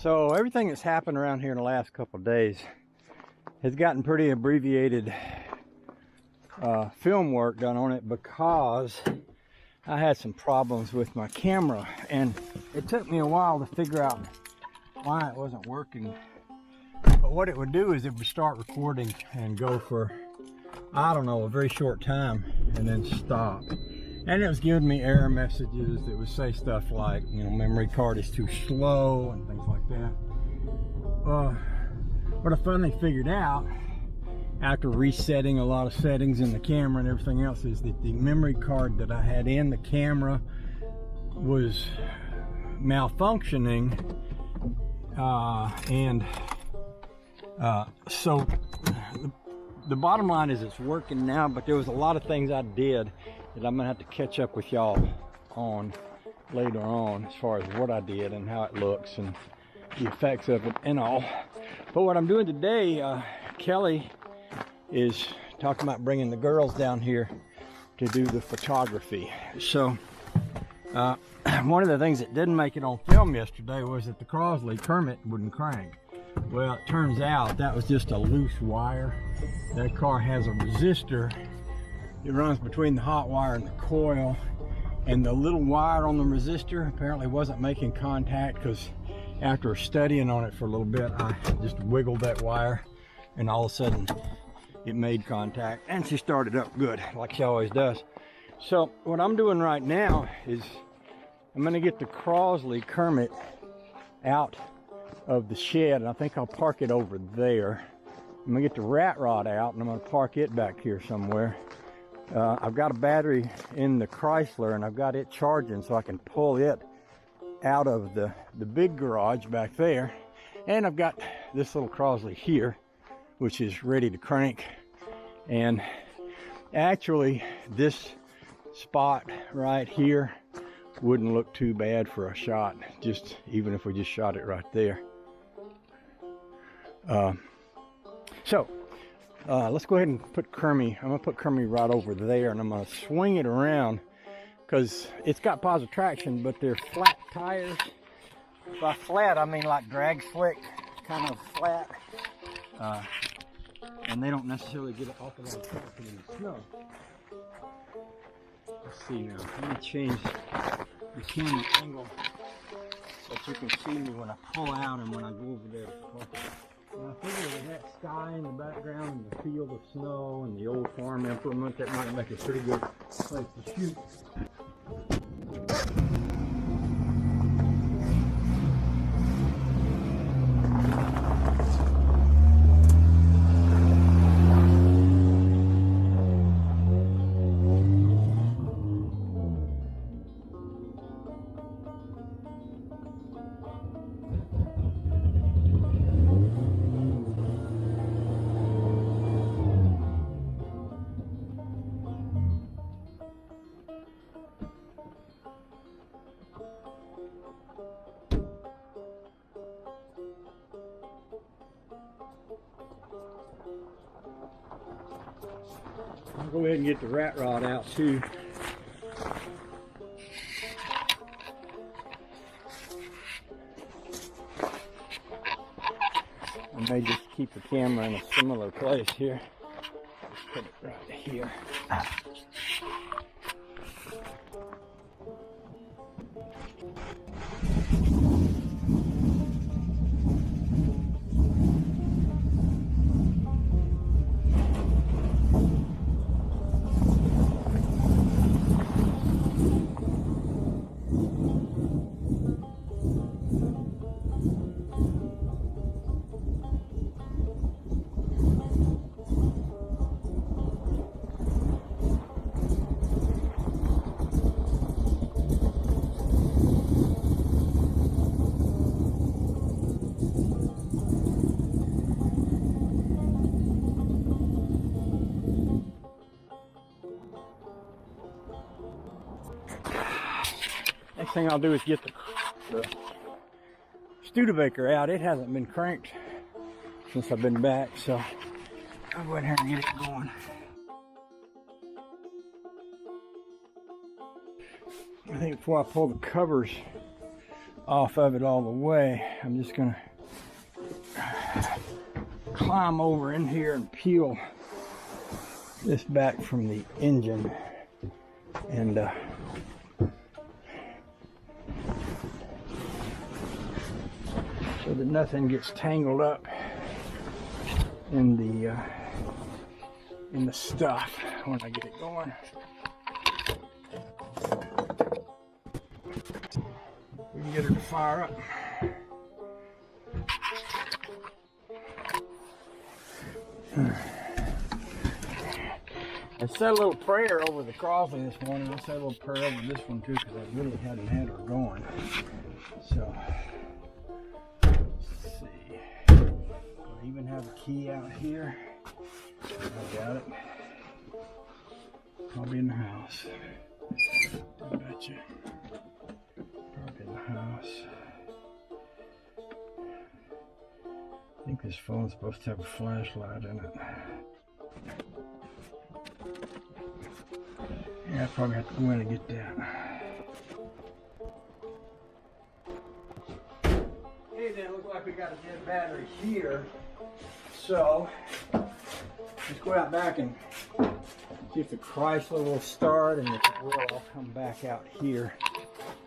So everything that's happened around here in the last couple of days has gotten pretty abbreviated film work done on it because I had some problems with my camera, and it took me a while to figure out why it wasn't working. But what it would do is it would start recording and go for, I don't know, a very short time and then stop. And it was giving me error messages that would say stuff like, you know, memory card is too slow and things like that. What I finally figured out after resetting a lot of settings in the camera and everything else is that the memory card that I had in the camera was malfunctioning, so the bottom line is it's working now, but there was a lot of things I did that I'm gonna have to catch up with y'all on later on as far as what I did and how it looks and the effects of it and all. But what I'm doing today, Kelly is talking about bringing the girls down here to do the photography. So one of the things that didn't make it on film yesterday was that the Crosley Kermit wouldn't crank. Well, it turns out that was just a loose wire. That car has a resistor. It runs between the hot wire and the coil, and the little wire on the resistor apparently wasn't making contact, because after studying on it for a little bit, I just wiggled that wire and all of a sudden it made contact and she started up good, like she always does. So what I'm doing right now is I'm going to get the Crosley Kermit out of the shed, and I think I'll park it over there. I'm going to get the rat rod out and I'm going to park it back here somewhere. I've got a battery in the Chrysler and I've got it charging so I can pull it out of the big garage back there. And I've got this little Crosley here, which is ready to crank. And actually this spot right here wouldn't look too bad for a shot, just even if we just shot it right there. Let's go ahead and put Kermit. I'm gonna put Kermit right over there, and I'm gonna swing it around because it's got positive traction, but they're flat tires. By flat, I mean like drag slick, kind of flat. And they don't necessarily get off of that track in the snow. Let's see now. Let me change the camera angle so that you can see me when I pull out and when I go over there. And I figure with that sky in the background and the field of snow and the old farm implement, that might make a pretty good place to shoot. I'll go ahead and get the rat rod out too. I may just keep the camera in a similar place here. Just put it right here. Next thing I'll do is get the Studebaker out. It hasn't been cranked since I've been back, so I'll go in here and get it going. I think before I pull the covers off of it all the way. I'm just gonna climb over in here and peel this back from the engine, and so that nothing gets tangled up in the stuff when I get it going. We can get her to fire up. I said a little prayer over the Crosley this morning. I said a little prayer over this one too, because I really hadn't had her going. So, let's see. I even have a key out here. I got it. Probably in the house. I betcha. Probably in the house. I think this phone's supposed to have a flashlight in it. Yeah, I probably have to go in and get that. Hey, then, looks like we got a dead battery here. So, let's go out back and see if the Chrysler will start, and if it will, I'll come back out here.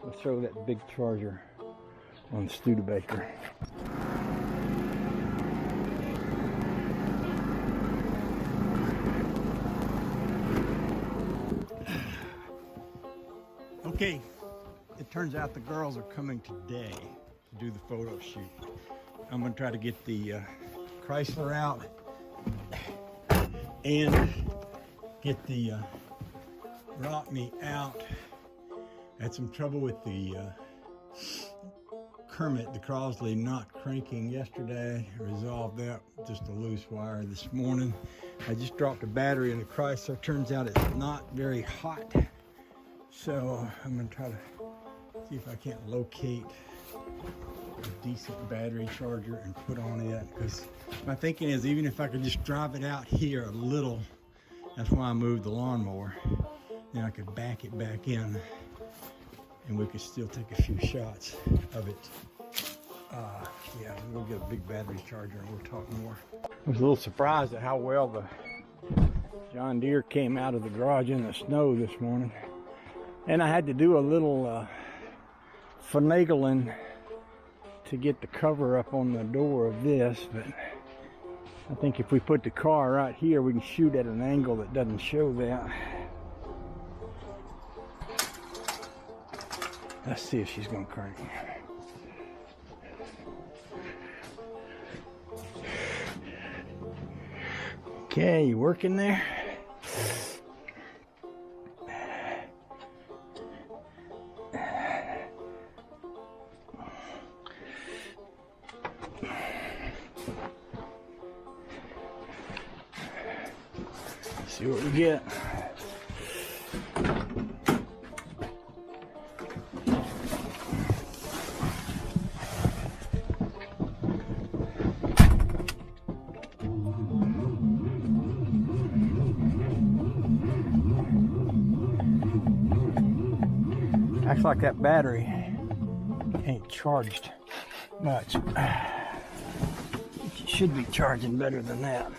We'll throw that big charger on the Studebaker. Okay, it turns out the girls are coming today to do the photo shoot. I'm gonna try to get the Chrysler out and get the Rockne out. I had some trouble with the Kermit, the Crosley, not cranking yesterday. I resolved that with just a loose wire this morning. I just dropped a battery in the Chrysler. Turns out it's not very hot. So I'm gonna try to see if I can't locate a decent battery charger and put on it, because my thinking is even if I could just drive it out here a little, that's why I moved the lawnmower, then I could back it back in and we could still take a few shots of it. Yeah, we'll get a big battery charger and we'll talk more. I was a little surprised at how well the John Deere came out of the garage in the snow this morning. And I had to do a little finagling to get the cover up on the door of this, but I think if we put the car right here, we can shoot at an angle that doesn't show that. Let's see if she's gonna crank. Okay, you working there? See what we get. Acts like that battery ain't charged much. It should be charging better than that.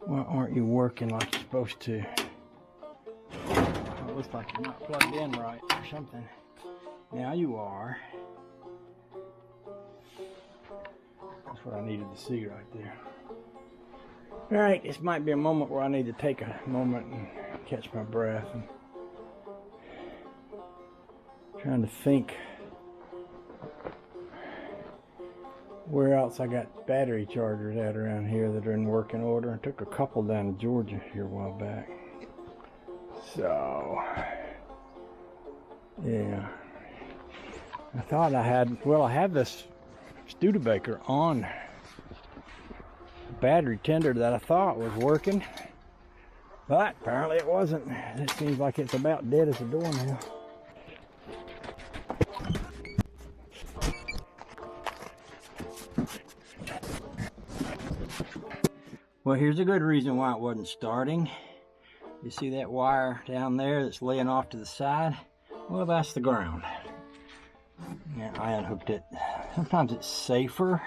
Why aren't you working like you're supposed to? It looks like you're not plugged in right or something. Now you are. That's what I needed to see right there. Alright, this might be a moment where I need to take a moment and catch my breath. And trying to think where else I got battery chargers at around here that are in working order. I took a couple down to Georgia here a while back. So, yeah. I thought I had, well, I have this Studebaker on battery tender that I thought was working, but apparently it wasn't. It seems like it's about dead as a doornail. Well, here's a good reason why it wasn't starting. You see that wire down there that's laying off to the side? Well, that's the ground. Yeah, I unhooked it. Sometimes it's safer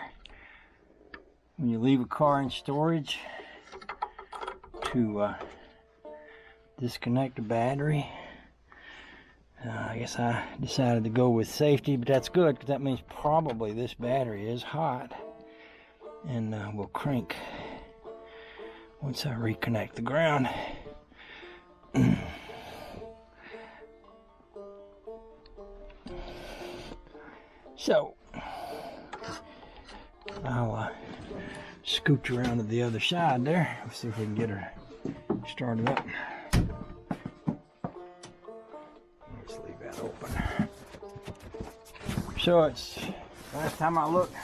when you leave a car in storage to disconnect the battery. I guess I decided to go with safety, but that's good because that means probably this battery is hot and will crank once I reconnect the ground. So I'll scooch around to the other side there. Let's see if we can get her started up. Let's leave that open. So it's, last time I looked,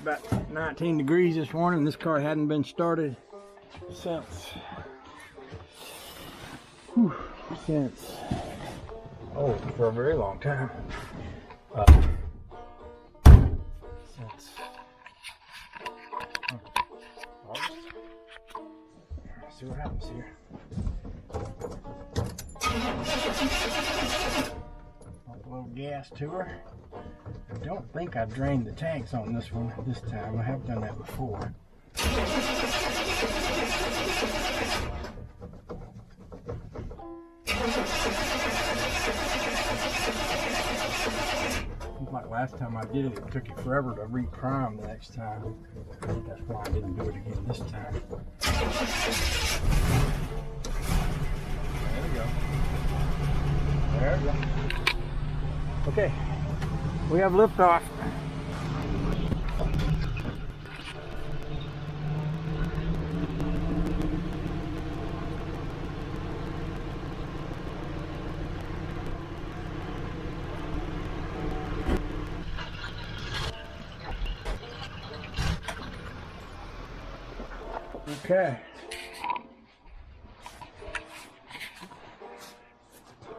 about 19 degrees this morning. This car hadn't been started since, for a very long time. See what happens here. Pump a little gas to her. I don't think I drained the tanks on this one this time. I have done that before. Like last time I did it, it took it forever to reprime the next time. I think that's why I didn't do it again this time. There we go. There we go. Okay, we have liftoff. Okay.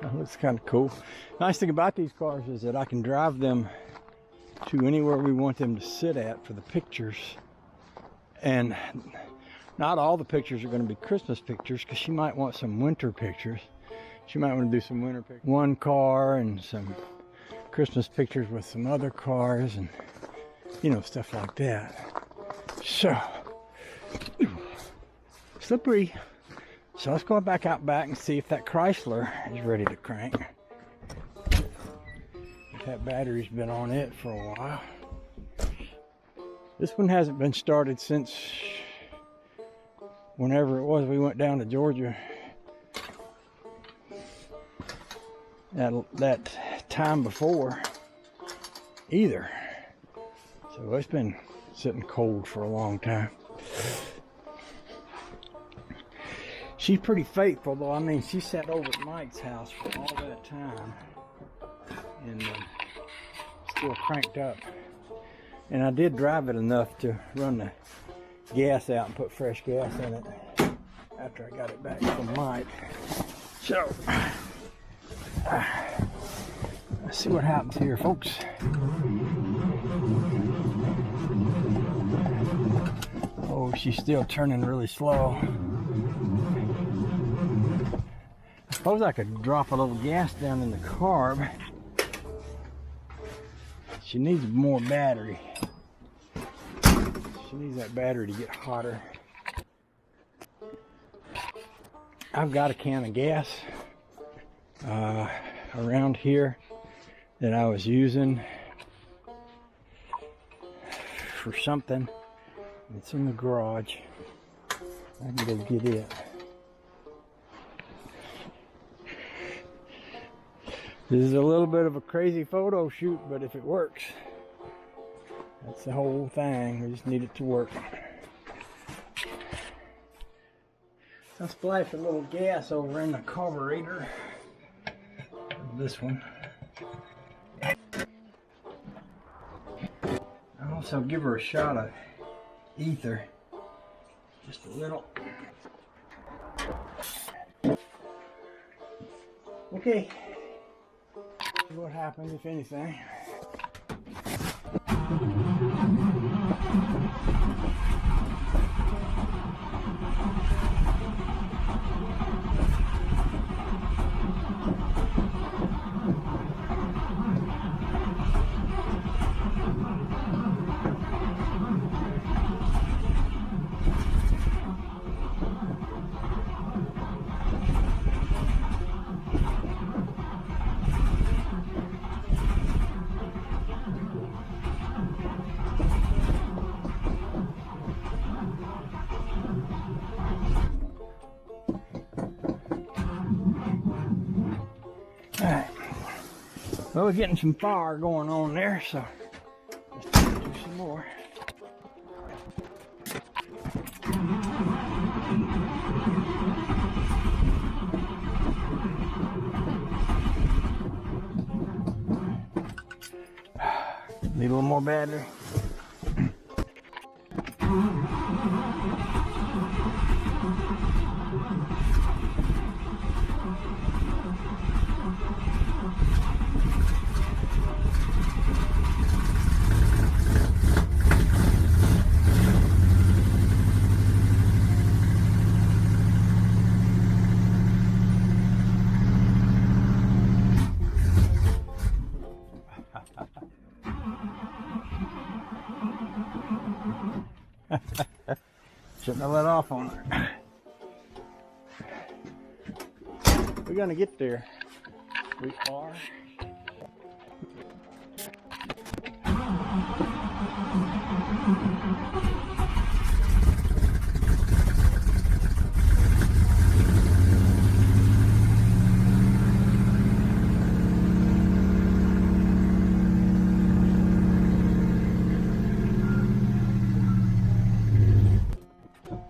That looks kind of cool. Nice thing about these cars is that I can drive them to anywhere we want them to sit at for the pictures. And not all the pictures are going to be Christmas pictures because she might want some winter pictures. She might want to do some winter pictures. One car and some Christmas pictures with some other cars and, you know, stuff like that. So, slippery. So let's go back out back and see if that Chrysler is ready to crank. If that battery's been on it for a while. This one hasn't been started since whenever it was we went down to Georgia. That time before either. So it's been sitting cold for a long time. She's pretty faithful though. I mean, she sat over at Mike's house for all that time and still cranked up. And I did drive it enough to run the gas out and put fresh gas in it after I got it back from Mike. So, let's see what happens here, folks. Oh, she's still turning really slow. I suppose I could drop a little gas down in the carb. She needs more battery. She needs that battery to get hotter. I've got a can of gas around here that I was using for something. It's in the garage. I can go get it. This is a little bit of a crazy photo shoot, but if it works, that's the whole thing. We just need it to work. I'll splash a little gas over in the carburetor. This one. I'll also give her a shot of ether. Just a little. Okay. See what happens if anything. Well, we're getting some fire going on there, so let's do some more. Need a little more battery. Shouldn't have let off on her. We're gonna get there. We are.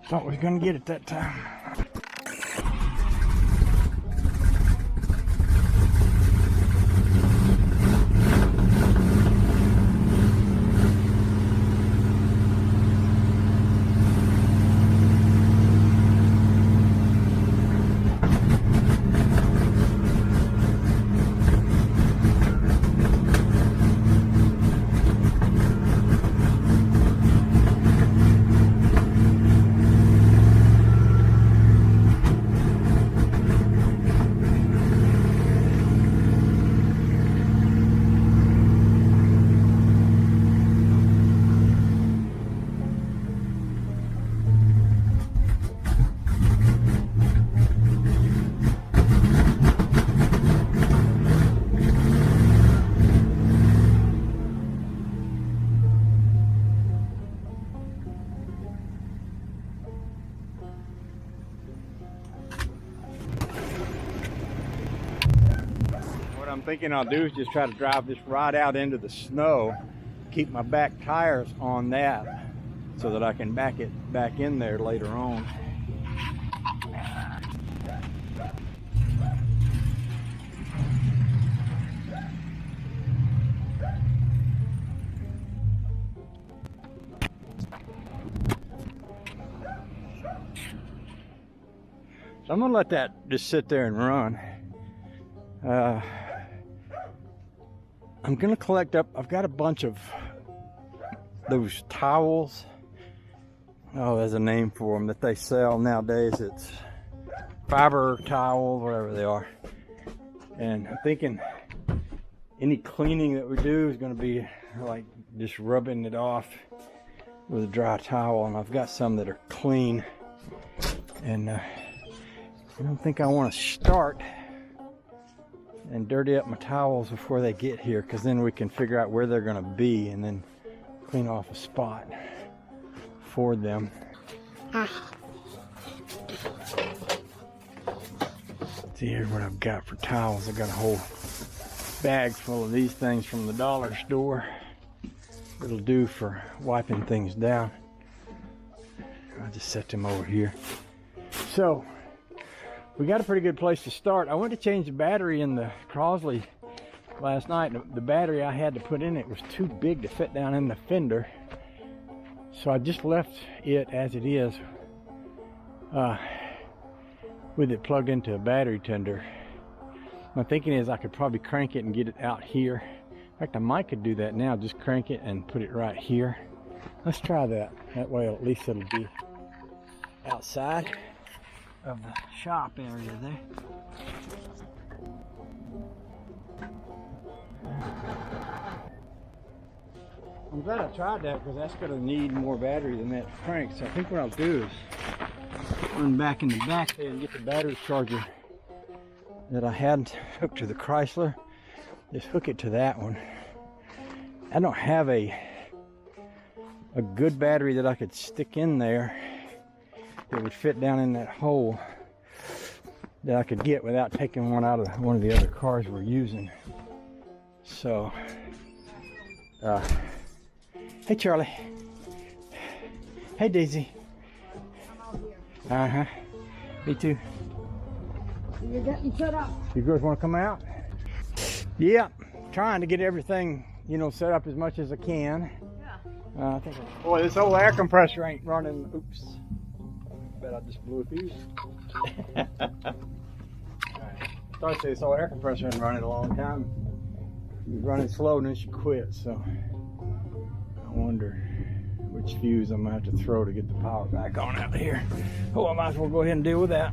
Thought we was gonna get it that time. I'm thinking I'll do is just try to drive this right out into the snow, keep my back tires on that so that I can back it back in there later on. So I'm gonna let that just sit there and run. I'm gonna collect up, I've got a bunch of those towels. Oh, there's a name for them that they sell nowadays. It's fiber towels, whatever they are. And I'm thinking any cleaning that we do is gonna be like just rubbing it off with a dry towel. And I've got some that are clean. And I don't think I wanna start and dirty up my towels before they get here, because then we can figure out where they're going to be and then clean off a spot for them. See here what I've got for towels. I've got a whole bag full of these things from the dollar store. It'll do for wiping things down. I'll just set them over here. So we got a pretty good place to start. I went to change the battery in the Crosley last night. The battery I had to put in it was too big to fit down in the fender. So I just left it as it is with it plugged into a battery tender. My thinking is I could probably crank it and get it out here. In fact, I might could do that now. Just crank it and put it right here. Let's try that. That way at least it'll be outside of the shop area there. I'm glad I tried that because that's going to need more battery than that crank. So I think what I'll do is run back in the back there and get the battery charger that I had hooked to the Chrysler. Just hook it to that one. I don't have a good battery that I could stick in there that would fit down in that hole that I could get without taking one out of one of the other cars we're using. So, hey Charlie. Hey Daisy. Uh-huh. Me too. You're getting set up. You girls want to come out? Yeah, trying to get everything, you know, set up as much as I can. Yeah. I think. Boy, this old air compressor ain't running. Oops. Bet I just blew a fuse. Right. I thought this old air compressor ain't running a long time. It was running slow and then she quit, so I wonder which fuse I'm gonna have to throw to get the power back on out here. Oh, I might as well go ahead and deal with that.